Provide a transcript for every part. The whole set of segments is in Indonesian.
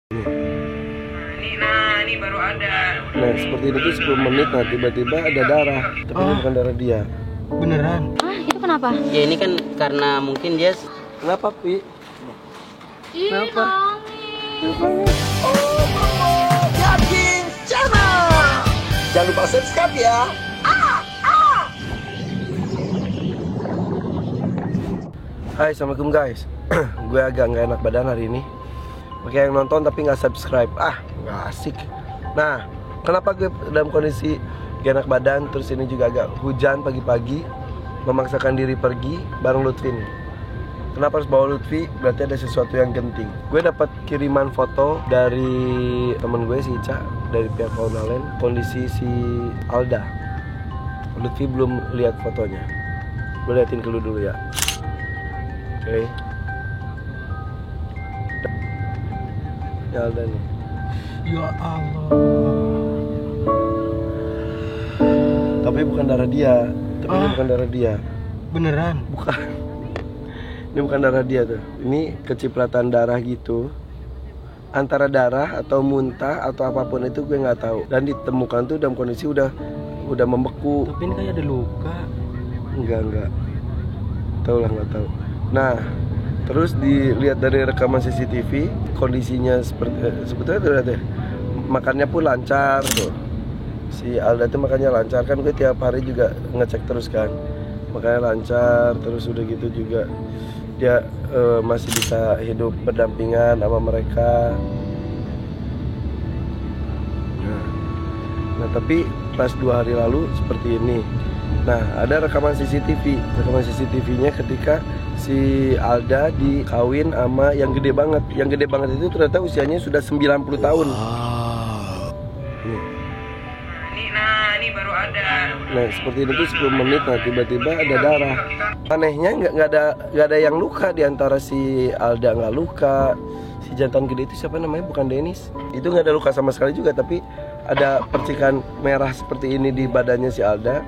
Ini baru ada. Nah seperti itu tuh 10 menit, nah tiba-tiba ada darah. Tapi ini bukan darah dia. Beneran? Ah, itu kenapa? Ya ini kan karena mungkin dia. Kenapa Pi? Kenapa? Yakin channel. Jangan lupa subscribe ya. Hai, assalamualaikum guys. Gue agak nggak enak badan hari ini. Bagi yang nonton tapi nggak subscribe, nggak asik. Nah, kenapa gue dalam kondisi gak enak badan? Terus ini juga agak hujan pagi-pagi, memaksakan diri pergi bareng Lutfi nih. Kenapa harus bawa Lutfi? Berarti ada sesuatu yang genting. Gue dapat kiriman foto dari temen gue si Ica, dari pihak Faunalen, kondisi si Alda. Lutfi belum lihat fotonya. Gue liatin ke lu dulu ya. Oke. Ya Alda nih. Ya Allah. Tapi bukan darah dia. Ini bukan darah dia. Beneran? Bukan. Ini bukan darah dia tuh. Ini kecipratan darah gitu. Antara darah atau muntah atau apapun itu gue nggak tahu. Dan ditemukan tuh dalam kondisi udah membeku. Tapi ini kayak ada luka. Enggak. Tahu lah, nggak tahu. Nah, terus dilihat dari rekaman CCTV, kondisinya sebetulnya tuh deh, makannya pun lancar tuh. Si Alda tuh makannya lancar, kan gue tiap hari juga ngecek terus kan. Makannya lancar, terus udah gitu juga dia masih bisa hidup berdampingan sama mereka. Nah tapi pas 2 hari lalu seperti ini. Nah ada rekaman CCTV-nya ketika si Alda dikawin sama yang gede banget. Yang gede banget itu ternyata usianya sudah 90 tahun. Ini baru ada. Nah seperti itu tuh 10 menit, nah tiba-tiba ada darah. Anehnya nggak ada yang luka di antara si Alda, nggak luka. Si jantan gede itu siapa namanya? Bukan Dennis. Itu nggak ada luka sama sekali juga, tapi ada percikan merah seperti ini di badannya si Alda.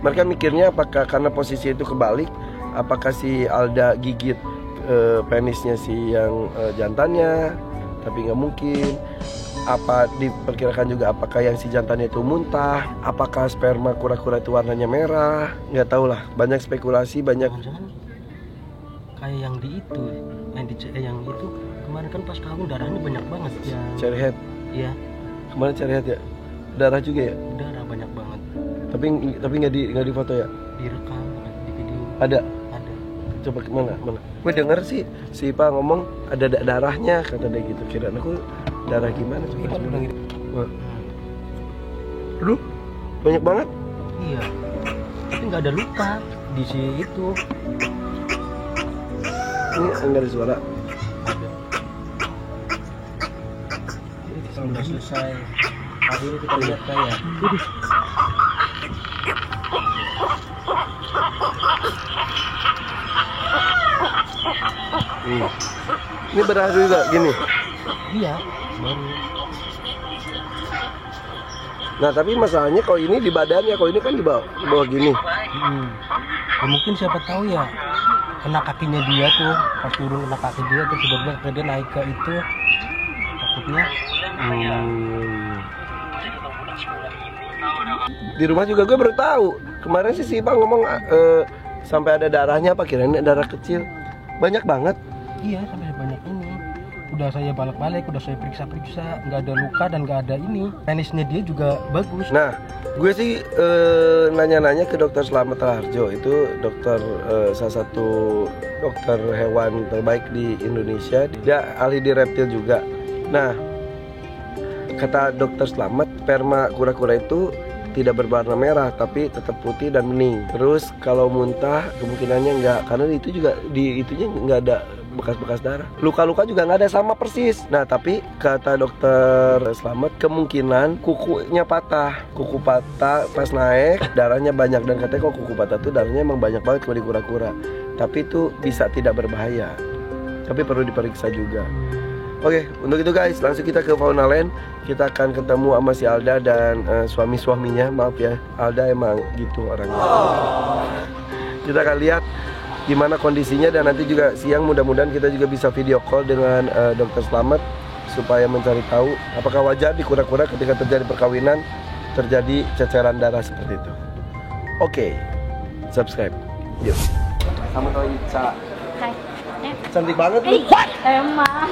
Mereka mikirnya apakah karena posisi itu kebalik, apakah si Alda gigit penisnya si yang jantannya, tapi nggak mungkin. Apa diperkirakan juga apakah yang si jantannya itu muntah, apakah sperma kura-kura itu warnanya merah, nggak tahu lah, banyak spekulasi, banyak. Jangan kayak yang di itu, yang itu kemarin kan pas kamu darahnya banyak banget ya. Cherry head. Iya. Kemarin cherry head ya, darah juga ya. Darah banyak banget. Tapi nggak di foto ya. Direkam di video. Ada. Coba mana? Gue denger sih si Pak ngomong ada darahnya, kata dia gitu. Kirain aku darah gimana coba. Wah. Aduh, banyak banget. Iya. Tapi nggak ada luka di situ. Ini nggak ada suara. Sudah selesai. Tadi ini kita lihat kayak. Ini berdarah juga gini. Iya, baru. Nah tapi masalahnya kalau ini di badannya, kalau ini kan di bawah gini. Ya, mungkin siapa tahu ya kena kakinya dia tuh, pas turun kena kaki dia tuh tiba-tiba dia naik ke itu, takutnya. Di rumah juga gue baru tahu. Kemarin sih si Bang ngomong sampai ada darahnya, apa kirain darah kecil. Banyak banget. Iya, sampai sebanyak ini. Udah saya balik-balik, udah saya periksa-periksa, nggak ada luka dan nggak ada ini. Penisnya dia juga bagus. Nah, gue sih nanya-nanya ke dokter Slamet Raharjo. Itu dokter salah satu dokter hewan terbaik di Indonesia. Dia ahli di reptil juga. Nah, kata dokter Slamet, sperma kura-kura itu tidak berwarna merah tapi tetap putih dan bening. Terus kalau muntah kemungkinannya enggak, karena itu juga di itunya nggak ada bekas-bekas darah. Luka-luka juga nggak ada, sama persis. Nah tapi kata dokter Slamet kemungkinan kukunya patah. Kuku patah pas naik darahnya banyak, dan katanya kalau kuku patah tuh darahnya emang banyak banget kalau di kura-kura. Tapi itu bisa tidak berbahaya, tapi perlu diperiksa juga. Oke, untuk itu guys, langsung kita ke Faunalen. Kita akan ketemu sama si Alda dan suami-suaminya. Maaf ya, Alda emang gitu orangnya. Kita akan lihat gimana kondisinya, dan nanti juga siang mudah-mudahan kita juga bisa video call dengan Dokter Slamet supaya mencari tahu apakah wajar di kura-kura ketika terjadi perkawinan terjadi ceceran darah seperti itu. Oke, subscribe. Yuk. Sama tahu Ica. Hai. Cantik banget lu. Emang.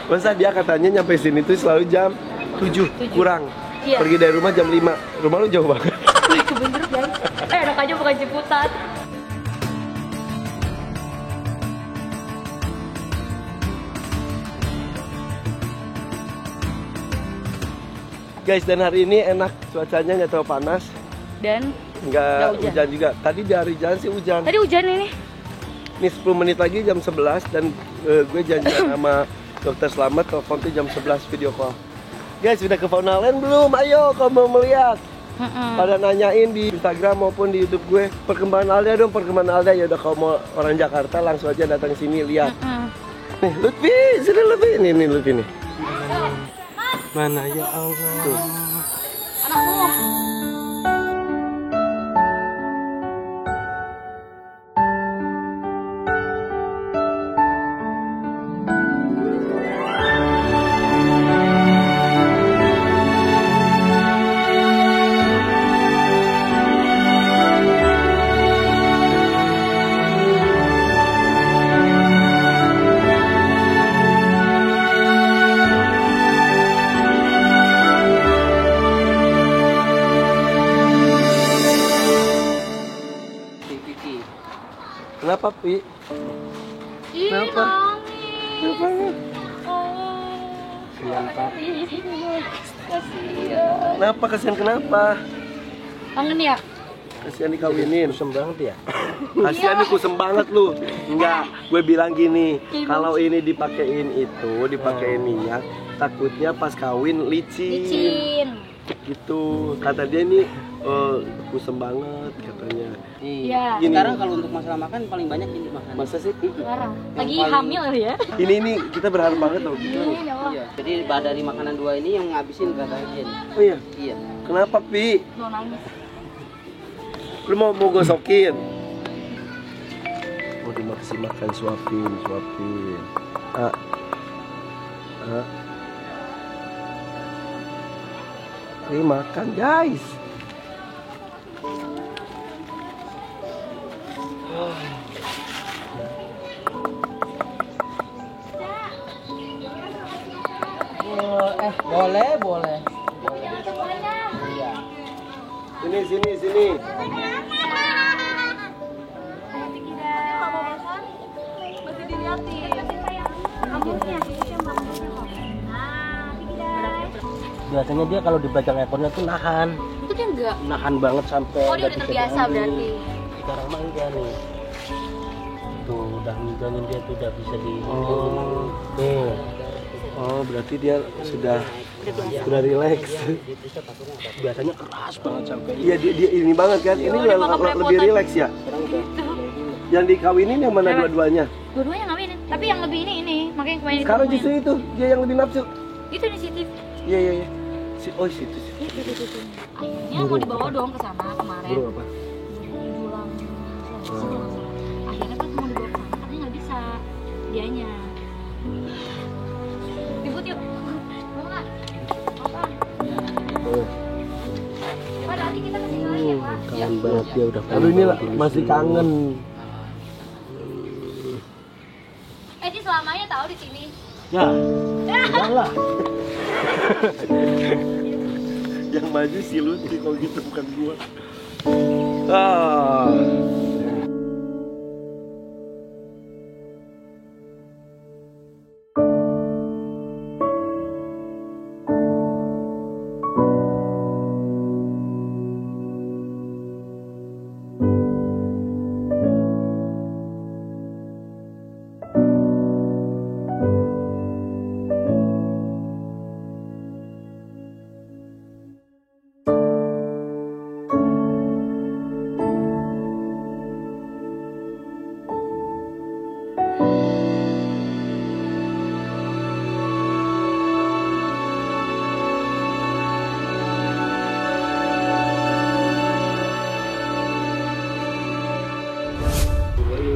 Masa dia katanya nyampe sini tuh selalu jam 7 kurang. Iya. Pergi dari rumah jam 5. Rumah lu jauh banget. Bener guys. Enak aja bukan Ciputat. Guys, dan hari ini enak cuacanya, nggak terlalu panas, Dan nggak hujan. hujan juga. Tadi di hari jalan sih hujan. tadi hujan ini. Ini 10 menit lagi jam 11 dan gue janjian sama Dokter Slamet telepon tuh jam 11 video call. Guys, sudah ke Fauna Land belum? Ayo kalau mau melihat. Pada nanyain di Instagram maupun di YouTube gue, perkembangan Alda dong, perkembangan Alda. Ya udah, kalau mau orang Jakarta langsung aja datang sini lihat. Nih, Lutfi, sini Lutfi. Nih Lutfi nih. Mana ya Allah. Tuh. Kenapa, Pi? Ih, Kenapa? nangis. Kenapa? Kasihan. Kenapa? Kasihan kenapa? Kangen ya? Kasihan dikawinin. Kusem banget ya. Kasihan nih, kusem banget lu. Enggak, gue bilang gini, kalau ini dipakein minyak, takutnya pas kawin licin. Licin. Gitu. Kata dia nih, kusem banget katanya. Iya. Ini. Sekarang kalau untuk masalah makan paling banyak ini makan. Masa sih? Sekarang. Lagi paling- hamil ya? Ini kita berharap banget loh. Ini ya Allah. Iya. Jadi dari makanan dua ini yang ngabisin katanya dia. nih. Oh iya. Iya. Kenapa, Pi? Lo nangis. Lu mau gosokin? Mau dimakasih makan, suapin. Ah. Ini makan, guys. Boleh. Sini. Masih diliatin. Rambutnya. Biasanya dia kalau dipegang ekornya tuh nahan Itu dia enggak. banget sampai Oh, dia nggak udah bisa terbiasa diambil. berarti. Sekarang mah enggak nih. Tuh udah ngidangin dia tuh udah bisa di. Oh. Nih. Oh, berarti dia sudah rileks. Biasanya keras banget sampai. Iya, dia ini banget kan. Ini udah makan lebih belepotan. rileks ya. Yang dikawinin yang mana dua-duanya? Dua-duanya ngawinin. Tapi yang lebih ini, makanya kemarin Sekarang ditemuin. justru itu dia yang lebih nafsu. Itu inisiatif. Iya. Oh, situ. Akhirnya mau dibawa dong ke sana kemarin. Burung apa? Dulang. Akhirnya pas mau dibawa ke sana katanya nggak bisa dianya. Ribut yuk. Mau nggak? Apa? Pak, nanti kita kasih lagi ya, Pak. Kangen banget dia udah. Aduh, ini lah, masih kangen. Dia selamanya tahu di sini. Ya. Enggak lah. Yang maju si Lutfi kalau gitu, bukan gua. Ah.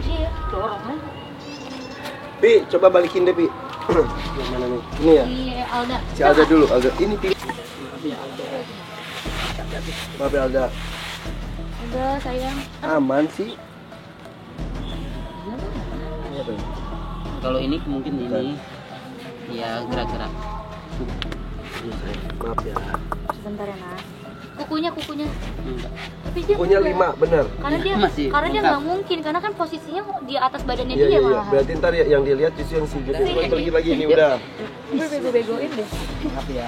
Iya, dorong kan. Pi, coba balikin deh, Pi. Yang mana nih? Ini ya. Si Alda. Si Alda dulu, Alda. Ini pilih. Maaf ya Alda. Alda sayang. Aman sih. Kalau ini mungkin ini ya gerak-gerak. Maaf ya. Sebentar ya Mas. Kukunya. Enggak. Tapi dia Punya enggak. 5, bener. Karena dia Masih nggak lengkap. mungkin karena kan posisinya di atas badannya Iya, dia iya, iya. malah. Berarti ntar ya, yang dilihat justru yang si gede. Pergi lagi ini udah. Gue bego-begoin deh. Maaf ya.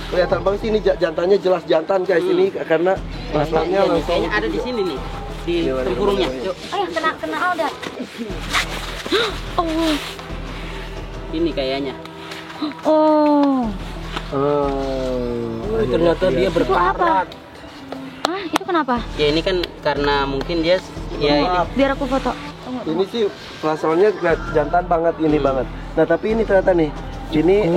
Kelihatan banget sih ini jantannya jelas jantan guys. Ini karena rasanya Iya, nih, langsung. kayaknya ada di sini nih. Di Gimana, tempurungnya. gimana, Yuk. Oh ya kena Alda. Oh. Ini kayaknya. Oh. Oh, Ternyata dia Itu apa? Hah, itu kenapa? Ya ini kan karena mungkin dia ya ini. Biar aku foto. ini sih perasaannya jantan banget ini banget. Nah tapi ini ternyata nih, ini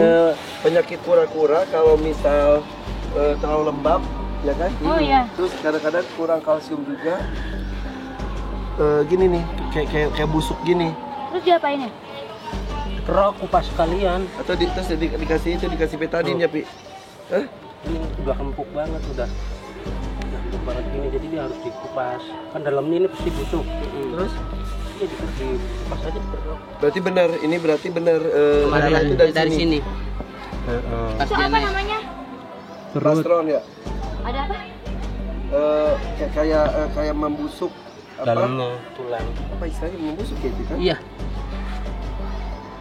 penyakit kura-kura kalau misal terlalu lembab, ya kan? Oh iya. Terus kadang-kadang kurang kalsium juga. Gini nih, kayak busuk gini. Terus diapain ya? Kerok kupas sekalian. Atau dikasih betadin ya Pi? Hah? Ini udah empuk banget udah empuk banget gini, jadi dia harus dikupas. Kan dalamnya ini pasti busuk. Terus ya dikupas aja kerok. Berarti benar, ini berarti benar Kemarin itu dari sini. Pas Itu dia apa naik. namanya? Plastron ya. Ada apa? Kayak membusuk apa? Dalamnya tulang. Apa istilahnya membusuk ya itu kan? Iya.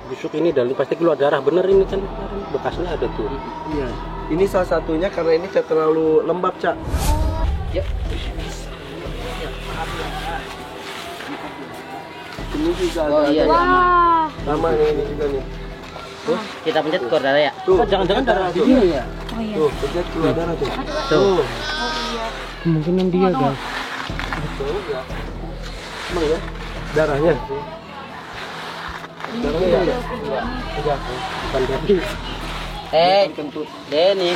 Busuk ini dalam pasti keluar darah, bener ini kan bekasnya ada tuh. Iya. Ini salah satunya karena ini terlalu lembab, Cak. Yuk. Ini juga Oh, ada iya. Wah. sama nih ini juga nih. Kita pencet keluar darah ya. Tuh, Jangan-jangan darah tuh. dia ya. Oh iya. Tuh, pencet keluar darah tuh. Tuh. Oh iya. Kemungkinan dia guys. Emang ya? Darahnya. Darahnya ya? Enggak, bukan dari. Kentut. Denny.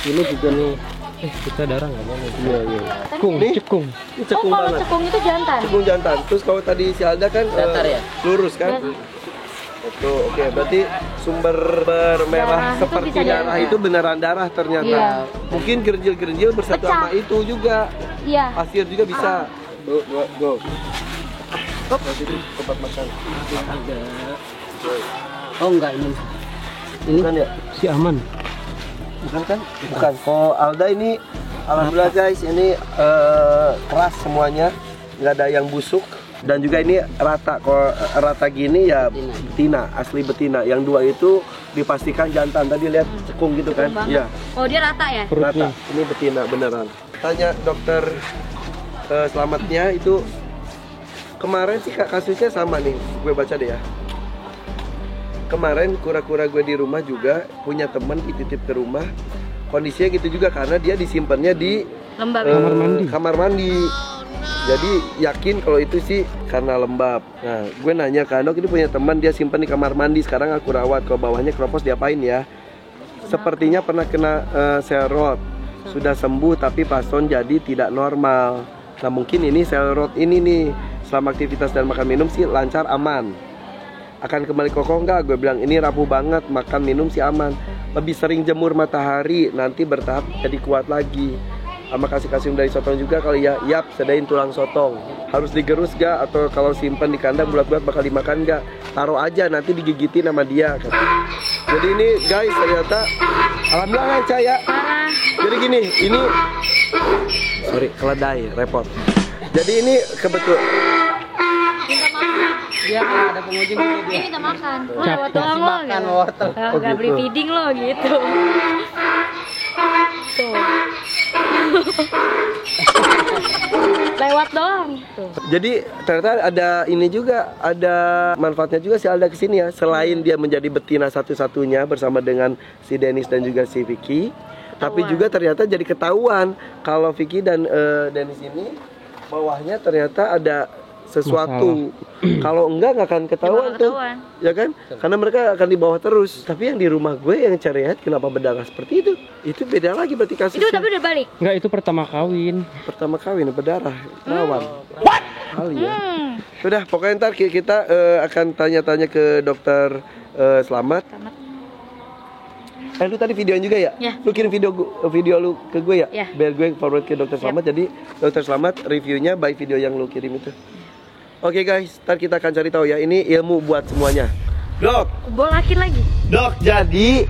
Ini juga nih. Kita darah nggak mau nih. Iya, iya. Cekung, cekung. Ini Oh cekung kalau banget. cekung itu jantan. Cekung jantan. Terus kalau tadi si Alda kan Datar ya? lurus kan? Betul. Oke, berarti sumber bermerah Darah itu seperti bisa darah dari- itu beneran darah ternyata. Iya. Mungkin gerjil-gerjil bersatu Pecah. sama itu juga. Iya. Pasir juga bisa. Go. Hop, itu tempat makan. Oh enggak ini. Ini kan ya? Si aman. Bukan kan? Bukan. Kalau Alda ini alhamdulillah guys, ini keras semuanya, nggak ada yang busuk dan juga ini rata. Kalau rata gini ya betina, asli betina. Yang dua itu dipastikan jantan. Tadi lihat cekung gitu kan? Iya. Oh dia rata ya? Rata. Ini betina beneran. Tanya dokter selamatnya itu kemarin sih kasusnya sama nih. Gue baca deh ya. Kemarin kura-kura gue di rumah juga punya teman dititip ke rumah. Kondisinya gitu juga karena dia disimpannya di Lembab. kamar mandi. Jadi yakin kalau itu sih karena lembab. Nah, gue nanya ke Dok, ini punya teman dia simpan di kamar mandi. Sekarang aku rawat. Kalau bawahnya keropos diapain ya? Sepertinya pernah kena sel rot. Sudah sembuh tapi pason jadi tidak normal. Nah mungkin ini sel rot ini nih. Selama aktivitas dan makan minum sih lancar aman. Akan kembali kokoh enggak? Gue bilang ini rapuh banget, makan minum sih aman. Lebih sering jemur matahari, nanti bertahap jadi kuat lagi. Sama kasih kalsium dari sotong juga kali ya. Yap, sedain tulang sotong. Harus digerus gak? Atau kalau simpan di kandang bulat-bulat bakal dimakan gak? Taruh aja, nanti digigitin sama dia. Jadi ini guys ternyata alhamdulillah lancar ya. Jadi gini, ini sorry keledai repot. Jadi ini kebetulan Dia kalau ada pengunjung gitu Dia dia. minta makan. Lo lewat doang lo. Makan Gitu. wortel. Gak beli gitu. feeding lo gitu. Tuh. Lewat doang. Tuh. jadi ternyata ada ini juga, ada manfaatnya juga si Alda kesini ya. Selain dia menjadi betina satu-satunya bersama dengan si Dennis dan juga si Vicky, tapi juga ternyata jadi ketahuan kalau Vicky dan Dennis ini bawahnya ternyata ada sesuatu. Kalau enggak nggak akan ketahuan Nggak tuh, ketahuan. ya kan? Karena mereka akan di bawah terus. Tapi yang di rumah gue yang cari kenapa berdarah seperti itu? Itu beda lagi berarti kasusnya. Itu tapi udah balik. Enggak, itu pertama kawin. Pertama kawin berdarah, rawan. kali ya. Udah, pokoknya ntar kita akan tanya-tanya ke dokter Slamet. Lu tadi videoin juga ya? Ya. Lu kirim video lu ke gue ya? Ya. Biar gue forward ke dokter Slamet. Jadi dokter Slamet reviewnya by video yang lu kirim itu. Oke guys, ntar kita akan cari tahu ya. Ini ilmu buat semuanya. Dok, Bolakin lagi. dok, jadi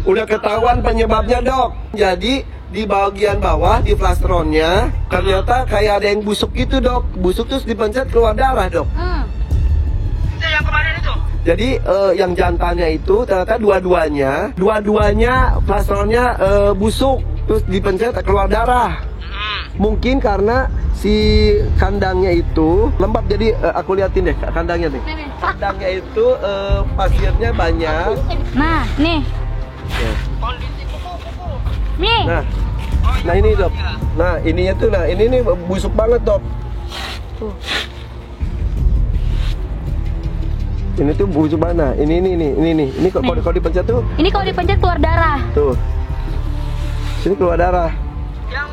udah ketahuan penyebabnya dok. Jadi di bagian bawah di plastronnya ternyata kayak ada yang busuk gitu dok. Busuk terus dipencet keluar darah dok. Itu yang kemarin itu. Jadi yang jantannya itu ternyata dua-duanya plastronnya busuk terus dipencet keluar darah. Mungkin karena si kandangnya itu lembab. Jadi aku liatin deh kandangnya nih. Kandangnya itu pasirnya banyak. Nah, nih. Kondisi kuku. Nih. Nah ini dok. Nah ininya tuh, nah ini nih busuk banget dok. Tuh. Ini tuh busuk mana? Ini kalau dipencet tuh. Ini kalau dipencet keluar darah. Tuh. Sini keluar darah. Yang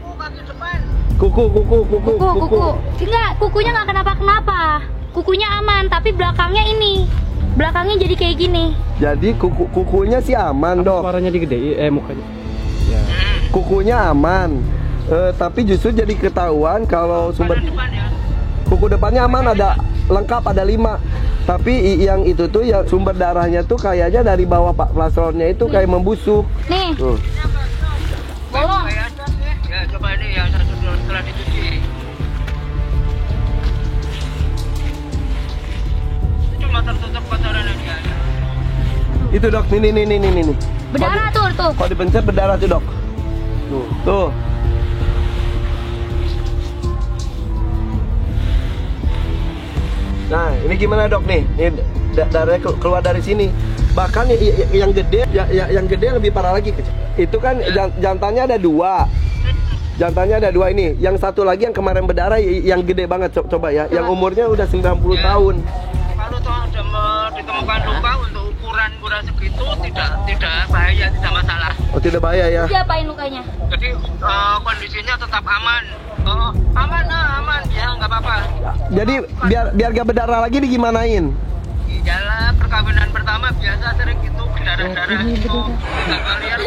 kuku kaki depan. Kuku. Enggak, kukunya nggak kenapa-kenapa. Kukunya aman, tapi belakangnya ini. Belakangnya jadi kayak gini. Jadi kukunya sih aman dok. Suaranya digedein, mukanya. Ya. Kukunya aman. Tapi justru jadi ketahuan kalau sumber Depan ya. kuku depannya aman, ada lengkap, ada 5. Tapi yang itu tuh yang sumber darahnya tuh kayaknya dari bawah pak plastronnya itu kayak membusuk. Nih, Tuh. bolong. Ya coba ini yang satu setelah dicuci. Itu cuma tertutup kotoran aja. Itu dok, nih. Berdarah tuh. Kalau dipencet berdarah tuh dok. Tuh. Nah, ini gimana dok nih? Ini darahnya keluar dari sini. Bahkan yang gede, yang gede lebih parah lagi. Itu kan jantannya ada 2. Jantannya ada 2 ini. Yang satu lagi yang kemarin berdarah yang gede banget, coba ya. Yang umurnya udah 90 tahun. Kalau toh ditemukan luka untuk ukuran segitu tidak bahaya, tidak masalah. Oh, tidak bahaya ya. Diapain lukanya? Jadi kondisinya tetap aman. Oh, aman ya, nggak apa-apa. Jadi biar gak berdarah lagi digimanain? Iyalah, perkawinan pertama biasa sering gitu berdarah-darah itu. Kalian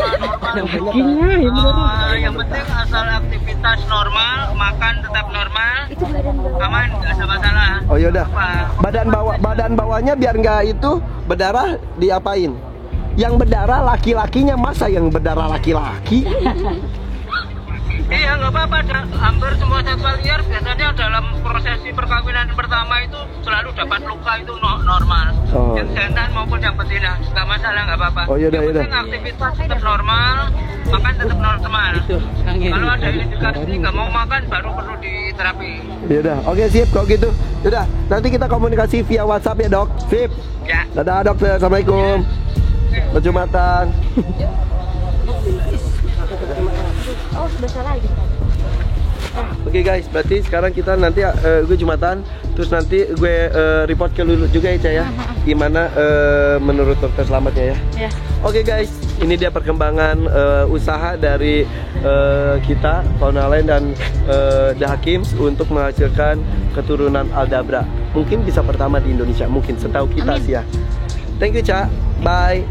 normal. Yang penting asal aktivitas normal, makan tetap normal, aman, nggak ada masalah. Oh yaudah. Apa? Badan bawahnya biar nggak itu berdarah diapain? Yang berdarah laki-lakinya, masa yang berdarah laki-laki? Iya, nggak apa-apa. Hampir semua satwa liar biasanya dalam prosesi perkawinan pertama itu selalu dapat luka itu normal. Oh. Yang jantan maupun yang betina, nggak masalah, nggak apa-apa. Oh, yaudah, Yang penting aktivitas tetap normal, makan tetap normal. Kalau ada indikasi nggak mau makan, baru perlu diterapi. Yaudah, oke sip kalau gitu. Yaudah, nanti kita komunikasi via WhatsApp ya dok. Sip. Ya. Dadah dokter, assalamualaikum. Jumatan. Oh, sudah salah lagi. Oke guys, berarti sekarang kita nanti gue Jumatan, terus nanti gue report ke Lulu juga ya Ca ya. Gimana menurut dokter Slametnya ya. Ya. Oke guys, ini dia perkembangan usaha dari kita, Faunalain dan The Hakims untuk menghasilkan keturunan Aldabra. Mungkin bisa pertama di Indonesia, mungkin setahu kita sih ya. Thank you Ca, bye.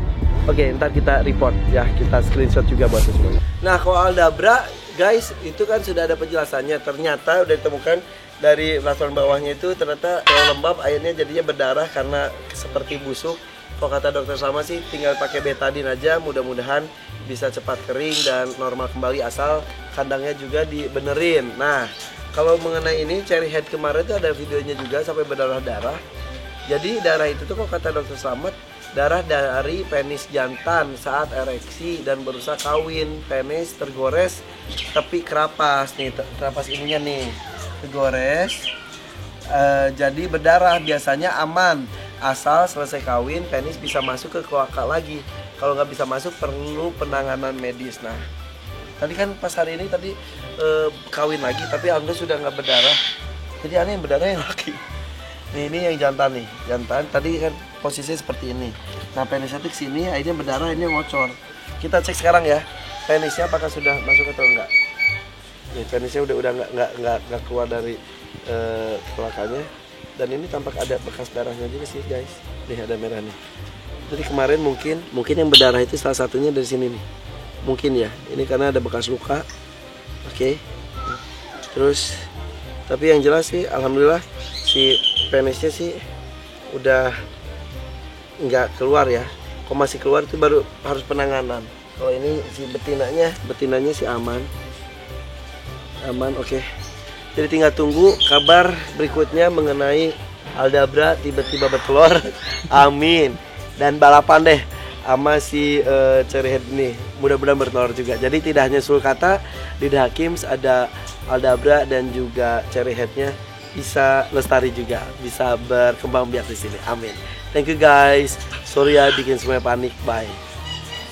Oke, ntar kita report ya, kita screenshot juga buat semuanya. Nah, kalau Aldabra, guys, itu kan sudah ada penjelasannya. Ternyata udah ditemukan dari plastron bawahnya itu ternyata lembab, airnya jadinya berdarah karena seperti busuk. Kalau kata dokter Slamet sih, tinggal pakai betadin aja, mudah-mudahan bisa cepat kering dan normal kembali asal kandangnya juga dibenerin. Nah, kalau mengenai ini cherry head kemarin itu ada videonya juga sampai berdarah-darah. Jadi darah itu tuh kalau kata dokter Slamet, darah dari penis jantan saat ereksi dan berusaha kawin. Penis tergores tepi kerapas nih, kerapas ininya nih tergores, jadi berdarah. Biasanya aman asal selesai kawin penis bisa masuk ke kloaka lagi. Kalau nggak bisa masuk perlu penanganan medis. Nah tadi kan pas hari ini tadi kawin lagi tapi alhamdulillah sudah nggak berdarah. Jadi aneh yang berdarah yang laki. Nih ini yang jantan nih, jantan tadi kan posisinya seperti ini. Nah penisnya tuh kesini, akhirnya berdarah, ini ngocor. Kita cek sekarang ya, penisnya apakah sudah masuk atau enggak. Nih penisnya udah nggak keluar dari kelakanya. Dan ini tampak ada bekas darahnya juga sih guys. Nih ada merah nih. Jadi kemarin mungkin yang berdarah itu salah satunya dari sini nih. Mungkin ya. Ini karena ada bekas luka. Oke. Terus tapi yang jelas sih alhamdulillah si penisnya sih udah nggak keluar ya. Kalau masih keluar itu baru harus penanganan. Kalau ini si betinanya sih aman. Oke. Jadi tinggal tunggu kabar berikutnya mengenai Aldabra tiba-tiba bertelur. Amin. Dan balapan deh sama si Cherry Head ini. Mudah-mudahan bertelur juga. Jadi tidak hanya sulcata, lidah Hakims, ada Aldabra dan juga Cherry Head-nya bisa lestari juga, bisa berkembang biak di sini. Amin. Thank you guys. Sorry ya bikin semuanya panik. Bye.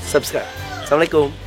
Subscribe. Assalamualaikum.